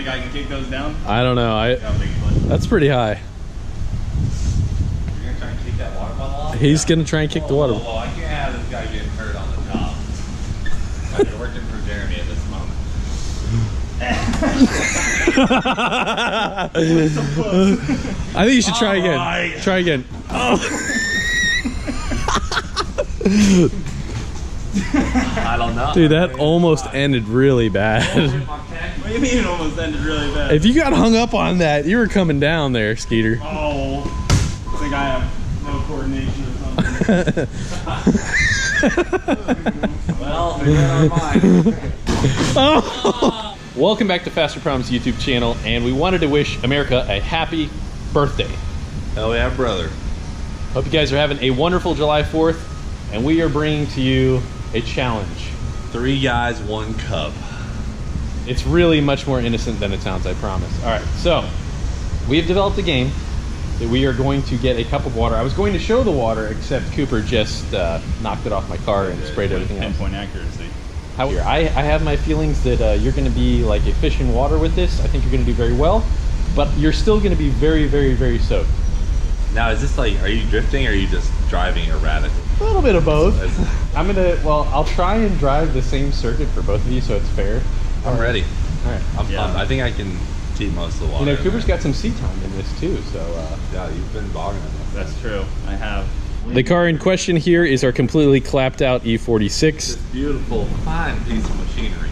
think I can kick those down? I don't know. That's pretty high. You're gonna try and kick that water bottle off? He's gonna try and kick the water. Well, I can't have this guy getting hurt on the job. You're working for Jeremy at this moment. I think you should try again. Right. Try again. Oh. I don't know. Dude, that almost ended really bad. What do you mean it almost ended really bad? If you got hung up on that, you were coming down there, Skeeter. Oh, I think I have no coordination or something. Well, never mind. Oh. Welcome back to Fasterproms YouTube channel, and we wanted to wish America a happy birthday. Hell yeah, brother. Hope you guys are having a wonderful July 4th, and we are bringing to you a challenge. 3 guys, 1 cup. It's really much more innocent than it sounds, I promise. All right, so we have developed a game that we are going to get a cup of water. I was going to show the water, except Cooper just knocked it off my car and sprayed everything else. Pinpoint accuracy. I have my feelings that you're going to be like a fish in water with this. I think you're going to do very well, but you're still going to be very, very, very soaked. Now, is this like, are you drifting or are you just driving erratically? A little bit of both. I'll try and drive the same circuit for both of you so it's fair. I'm ready. All right. I'm pumped. I think I can keep most of the water. You know, Cooper's got some seat time in this too, so. Yeah, you've been bogging it. That's true. I have. The car in question here is our completely clapped out E46. This beautiful, fine piece of machinery.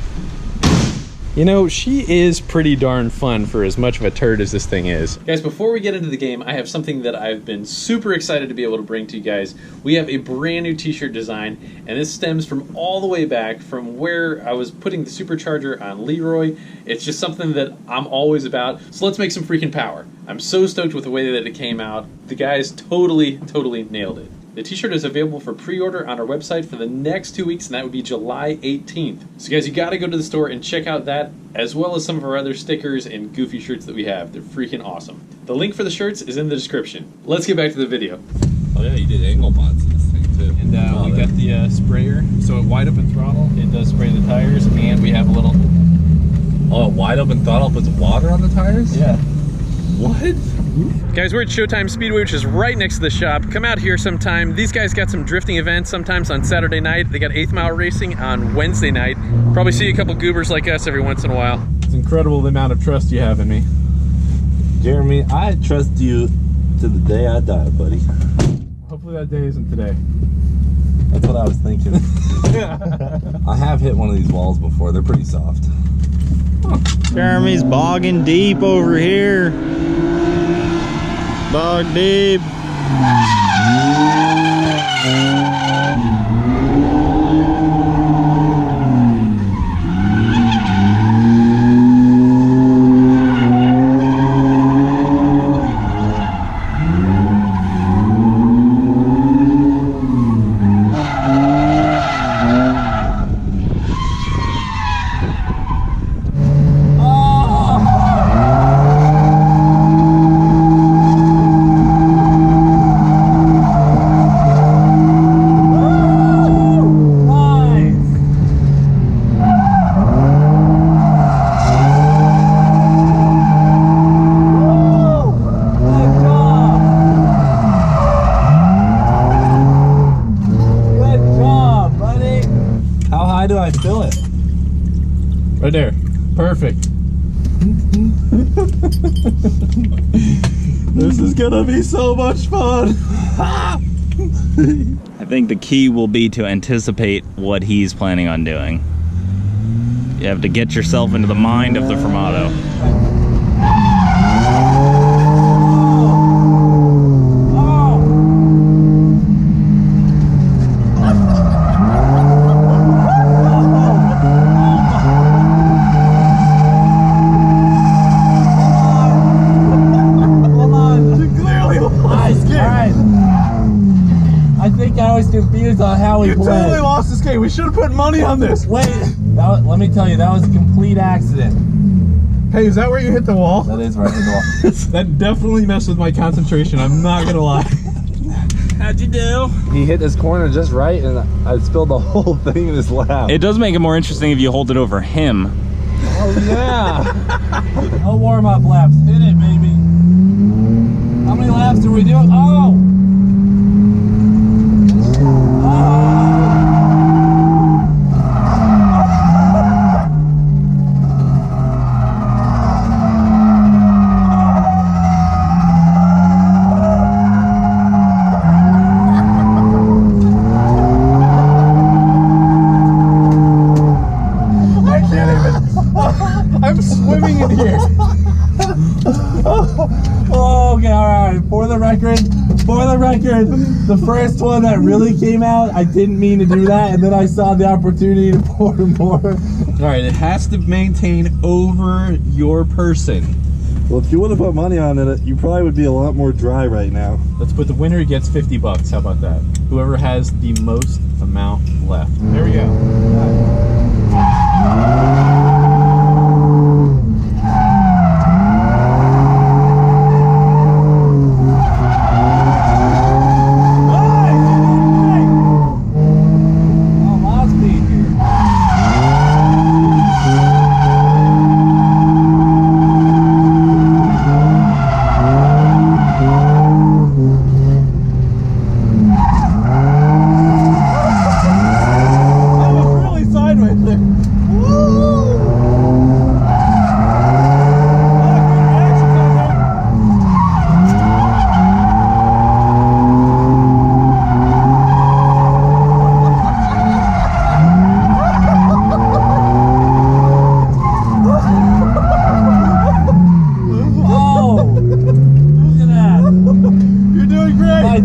You know, she is pretty darn fun for as much of a turd as this thing is. Guys, before we get into the game, I have something that I've been super excited to be able to bring to you guys. We have a brand new t-shirt design, and this stems from all the way back from where I was putting the supercharger on Leroy. It's just something that I'm always about, so let's make some freaking power. I'm so stoked with the way that it came out. The guys totally nailed it. The t-shirt is available for pre-order on our website for the next 2 weeks, and that would be July 18th. So guys, you gotta go to the store and check out that, as well as some of our other stickers and goofy shirts that we have. They're freaking awesome. The link for the shirts is in the description. Let's get back to the video. Oh yeah, you did angle mods in this thing too. And we got the sprayer, so it wide open throttle. It does spray the tires, and we have a little... Oh, wide open throttle puts water on the tires? Yeah. What? Guys, we're at Showtime Speedway, which is right next to the shop. Come out here sometime. These guys got some drifting events sometimes on Saturday night. They got 8th Mile Racing on Wednesday night. Probably see a couple goobers like us every once in a while. It's incredible the amount of trust you have in me. Jeremy, I trust you to the day I die, buddy. Hopefully that day isn't today. That's what I was thinking. I have hit one of these walls before. They're pretty soft. Jeremy's bogging deep over here. Bog deep. Right there. Perfect. This is gonna be so much fun. I think the key will be to anticipate what he's planning on doing. You have to get yourself into the mind of the Fermato. Confused on how we played. You totally lost this game. We should have put money on this. Wait, let me tell you, that was a complete accident. Hey, is that where you hit the wall? That is where I hit the wall. That definitely messed with my concentration. I'm not gonna lie. How'd you do? He hit this corner just right, and I spilled the whole thing in his lap. It does make it more interesting if you hold it over him. Oh yeah. No warm-up laps. Hit it, baby. How many laps are we doing? Oh! I'm swimming in here. Oh, okay, alright. For the record, the first one that really came out, I didn't mean to do that, and then I saw the opportunity to pour more. Alright, it has to maintain over your person. Well, if you would have put money on it, you probably would be a lot more dry right now. Let's put the winner gets $50. How about that? Whoever has the most amount left. There we go.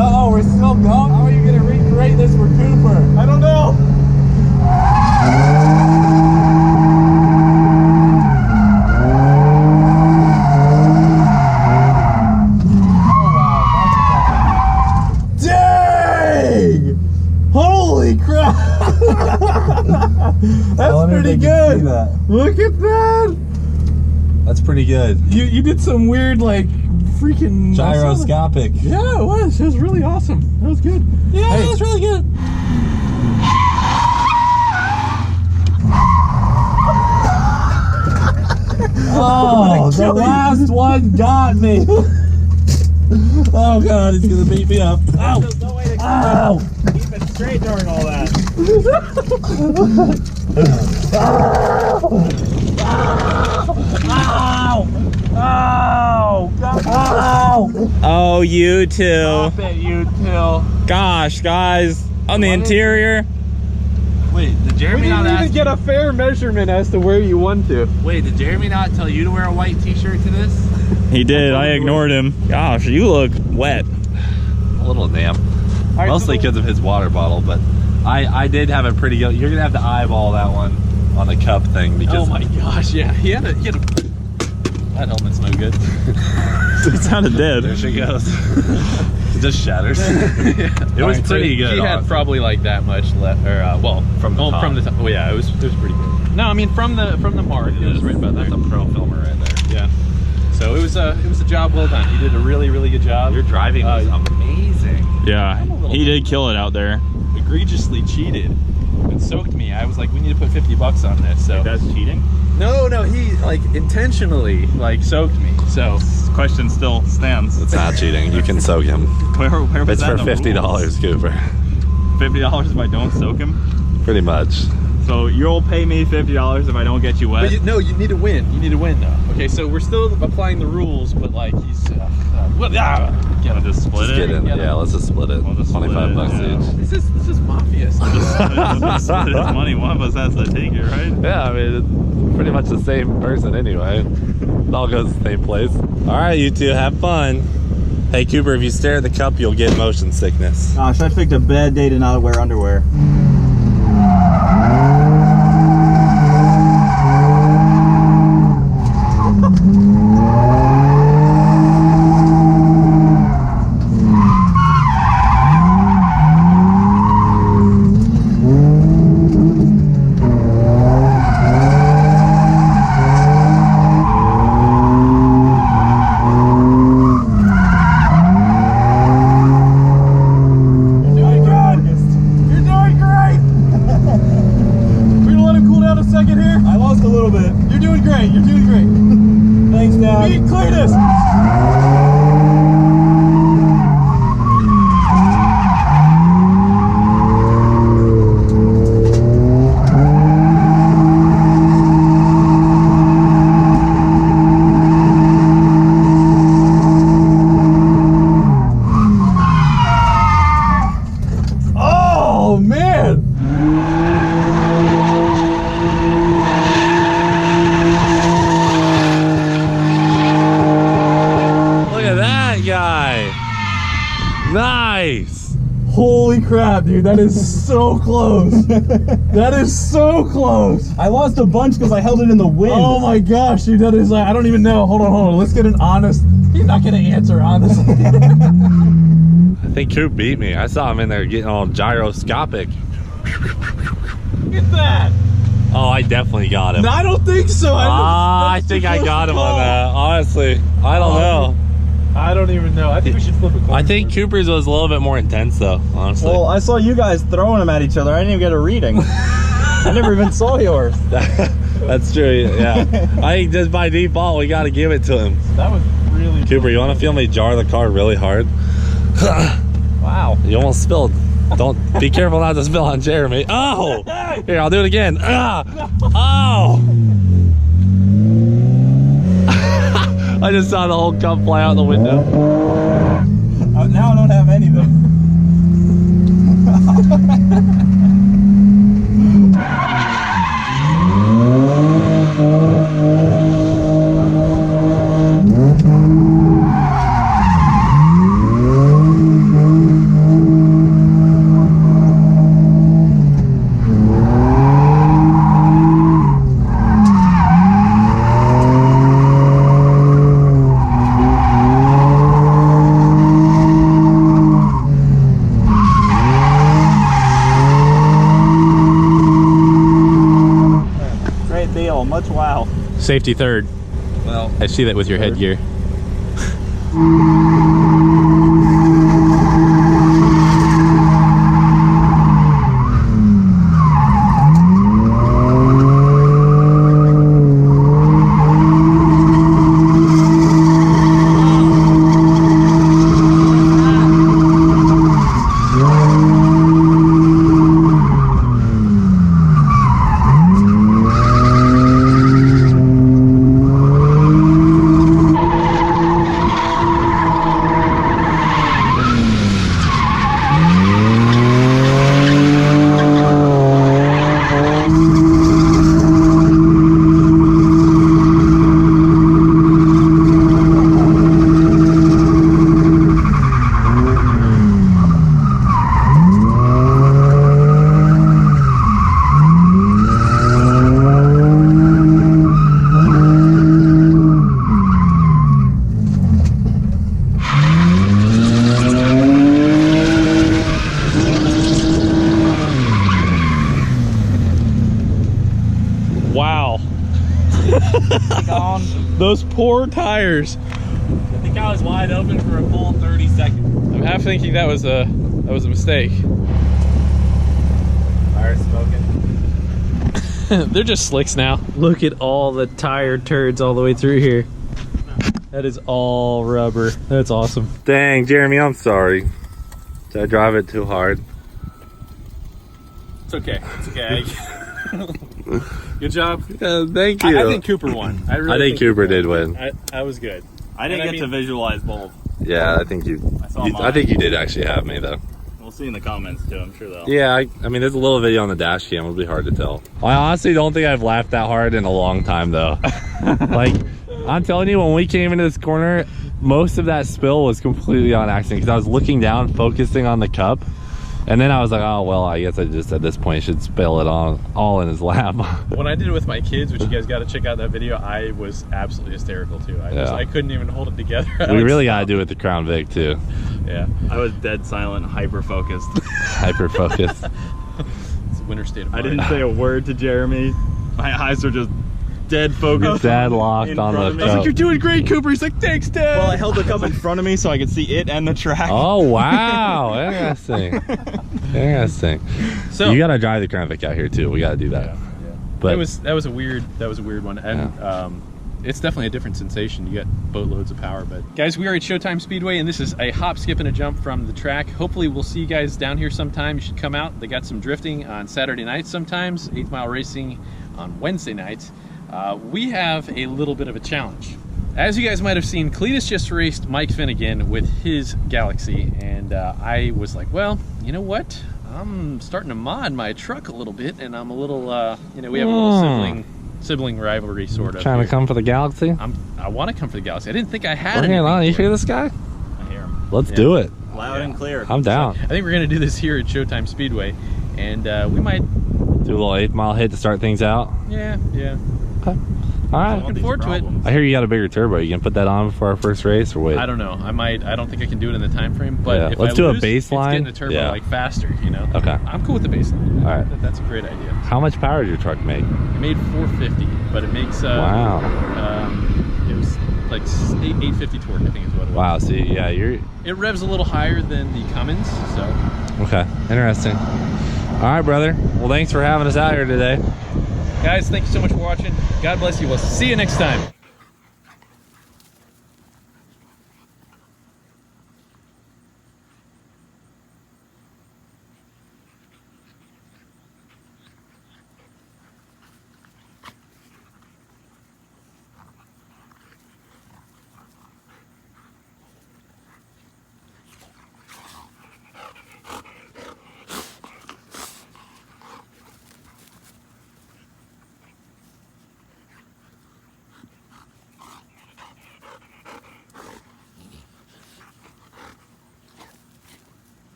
Oh, we're still going? How are you going to recreate this for Cooper? I don't know. Dang! Holy crap! That's pretty good. Look at that. That's pretty good. You did some weird, like, freaking gyroscopic. Yeah, it was. It was really awesome. That was good. Yeah, hey, that was really good. Oh, the last one got me. Oh god, he's gonna beat me up. Ow! There's no way to keep it straight during all that. Oh, you two. Stop it, you two. Gosh, guys. On the interior. Wait, did We Jeremy didn't not even ask get a fair measurement as to where you won to. Wait, did Jeremy not tell you to wear a white t-shirt to this? He did. I ignored him. Gosh, you look wet. A little damp. Right, Mostly because of his water bottle, but I did have a pretty good. You're gonna have to eyeball that one on the cup thing because. Oh my gosh, yeah. He had a that helmet's no good. It sounded dead. There she goes. It just shatters. It was pretty good. He had probably like that much left, or well, from the top. From the top. Oh yeah, it was pretty good. No, I mean from the mark. It was right about there. That's a pro filmer right there. Yeah. So it was a job well done. He did a really good job. Your driving was amazing. Yeah, he did kill it out there. Egregiously cheated and soaked me. I was like, we need to put $50 on this. So That's cheating? no, he like intentionally like soaked me. So Question still stands. It's not cheating. You can soak him. Where was It's that for in the rules? $50, Cooper. $50 if I don't soak him? Pretty much. So you'll pay me $50 if I don't get you wet? but you need to win. You need to win though. Okay, so we're still applying the rules, but like he's I'll just split Just it. get in. Yeah, let's just split it. We'll just split $25 it, yeah. each. This is mafia stuff. Just split his money. One of us has to take it, right? Yeah, I mean, it's pretty much the same person anyway. It all goes to the same place. All right, you two, have fun. Hey, Cooper, if you stare at the cup, you'll get motion sickness. Gosh, I picked a bad day to not wear underwear. You're doing good! You're doing great! beat Cleetus! Oh, man! Look at that guy. Nice. Holy crap, dude, that is so close. That is so close. I lost a bunch because I held it in the wind. Oh my gosh, dude, that is like, I don't even know. Hold on. Let's get an honest. He's not gonna answer honestly. I think Coop beat me. I saw him in there getting all gyroscopic. Look at that. Oh, I definitely got him. I don't think so. I think I got him on that. Honestly, I don't know. I don't even know. I think we should flip a coin. I think Cooper's was a little bit more intense though, honestly. Well, I saw you guys throwing them at each other. I didn't even get a reading. I never even saw yours. That's true, yeah. I think just by default, we got to give it to him. That was really Cooper, you want to feel me jar the car really hard? Wow. You almost spilled. Don't be careful not to spill on Jeremy. Oh! Here, I'll do it again. Ah! Oh! I just saw the whole cup fly out the window. Now I don't have anything. Much wow. Safety third. Well, I see that with your headgear. Wow. Those poor tires. I think I was wide open for a full 30 seconds. I'm half thinking that was a mistake. Fire smoking. They're just slicks now. Look at all the tire turds all the way through here. That is all rubber. That's awesome. Dang, Jeremy, I'm sorry. Did I drive it too hard? It's okay. It's okay. Good job. Thank you. I think Cooper won. I think Cooper did win. I was good. I didn't get to visualize both. Yeah, I think I think you did actually have me though. We'll see in the comments too, I'm sure they'll. Yeah, I mean, there's a little video on the dash cam. It'll be hard to tell. I honestly don't think I've laughed that hard in a long time though. Like, I'm telling you, when we came into this corner, most of that spill was completely on accident because I was looking down, focusing on the cup. And then I was like, oh, well, I guess I just at this point should spill it all in his lap. When I did it with my kids, which you guys got to check out that video, I was absolutely hysterical too. I couldn't even hold it together. We really got to do it with the Crown Vic too. Yeah. I was dead silent, hyper focused. Hyper focused. It's a winter state of mind. I didn't say a word to Jeremy. My eyes are just dead focused. Dead locked on the I was cup. like, You're doing great, Cooper. He's like, thanks, Dad. Well, I held the cup in front of me so I could see it and the track. Oh, wow. Interesting. Interesting. So You got to drive the Crown Vic out here too. We got to do that. Yeah. But that was a weird one. And it's definitely a different sensation. You got boatloads of power. But guys, we are at Showtime Speedway, and this is a hop, skip, and a jump from the track. Hopefully we'll see you guys down here sometime. You should come out. They got some drifting on Saturday nights sometimes, 8th Mile Racing on Wednesday nights. We have a little bit of a challenge. As you guys might have seen, Cleetus just raced Mike Finnegan with his Galaxy, and I was like, well, you know what? I'm starting to mod my truck a little bit, and I'm a little, you know, we have a little sibling rivalry sort of. Trying to come for the Galaxy? I want to come for the Galaxy. I didn't think I had Bring it on. You anything for hear it. this guy? I hear him. Let's do it. Loud and clear. I'm down. I think we're going to do this here at Showtime Speedway, and we might... Do a little 8th mile hit to start things out. Yeah. Okay. All right. Looking forward to it. I hear you got a bigger turbo. You can put that on for our first race or wait? I don't know. I don't think I can do it in the time frame, but Yeah, if let's I do a lose, baseline. it's getting the turbo like faster, you know? Okay. I'm cool with the baseline. All right. That's a great idea. How much power did your truck make? It made 450, but it makes Wow. It was like 850 torque, I think is what it was. Wow. See, yeah, It revs a little higher than the Cummins, so. okay. Interesting. All right, brother. Well, thanks for having us out here today. Guys, thank you so much for watching. God bless you. We'll see you next time.